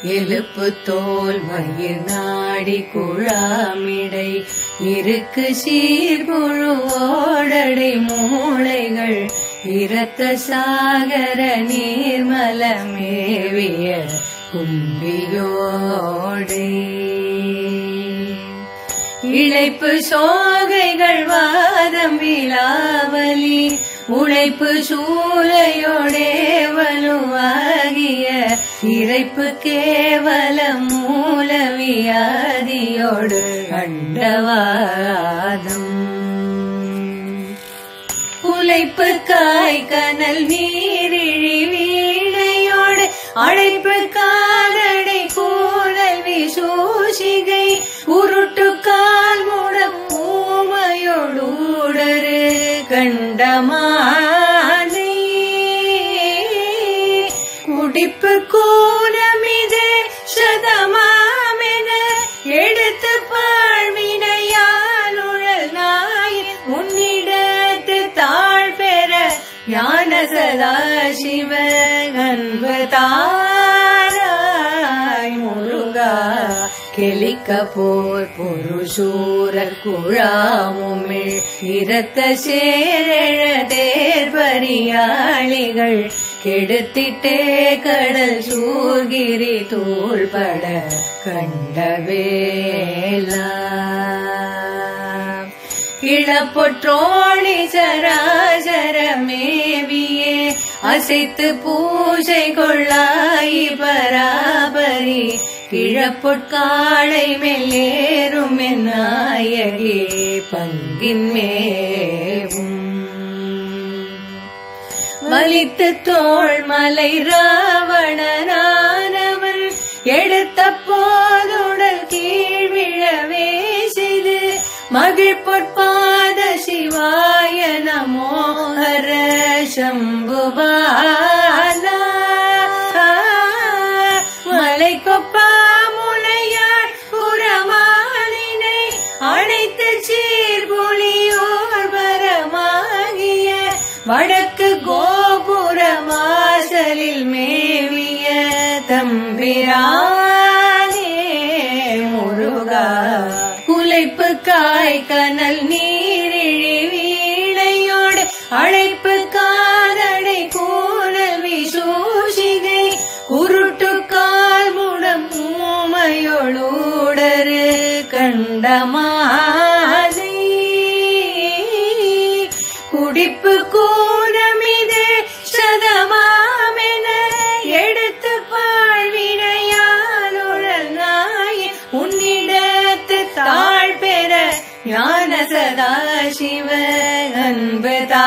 எழுப்பு தோல் மயிர் நாடி குழாமிடை இருக்கு சீர்புழுவோடடை மூளைகள் இரத்த சாகர நீர்மலமேவிய கும்பியோடை இழைப்பு சோகைகள் வாதம் விழாவலி உழைப்பு சூலையோடே வலுவாகிய இறைப்பு கேவல மூலவியாதியோடு அண்டவாதம் உழைப்பு காய் கனல் நீரிழி வீணையோடு அழைப்பு காலடை கூடல் விசூசிகை உருட்டு கால் முடம் ஊமையோடூடரு கண்டமானை குடிப்பு கூலமிது சதமாமென எடுத்து பாழ்வினையாலுழல் நாய் உன்னிடத்து தாழ் பெற ஞான சதாசிவ அன்பதாராய் முருகா கெளிக்க போர் பொருசூரர் குழாமுமிழ் இரத்த சேரழ தேர்பரியாளிகள் கெடுத்திட்டே கடல் சூர்கிரி தூள்பட கண்டவேலா இளப்பொற்றோணி சராசரமேவியே அசைத்து பூஜை கொள்ளாய் பராபரி கிழப்பொற்காளை மேலேறும் நாயகே பங்கின் மேவும் வலித்து தோள் மலை ராவணனானவன் எடுத்த போதுடல் கீழ் விழவே செய்து மகிழ் பொற்பாத சிவாய நமோ ஹர சம்புபாலா மலை கொப்பா முனையாள் புறமானினை அழைத்து சீர்புலியோர் வரமாகிய வடக்கு கோபுர வாசலில் மேவிய தம்பிரானே முருகா குலைப்பு காய் கனல் நீரிழி வீணையோடு அழைப்பு காதடை கூடல் விசூசிகை உருட்டு கால் முடம் ஊமையொளூடரு கண்டமாதை குடிப்பு கூடமிது சதமாமென எடுத்து பாழ்வினையாலுழல் நாய் உன்னிடத்து தாழ் பெற ஞான சதாசிவ அன்பதா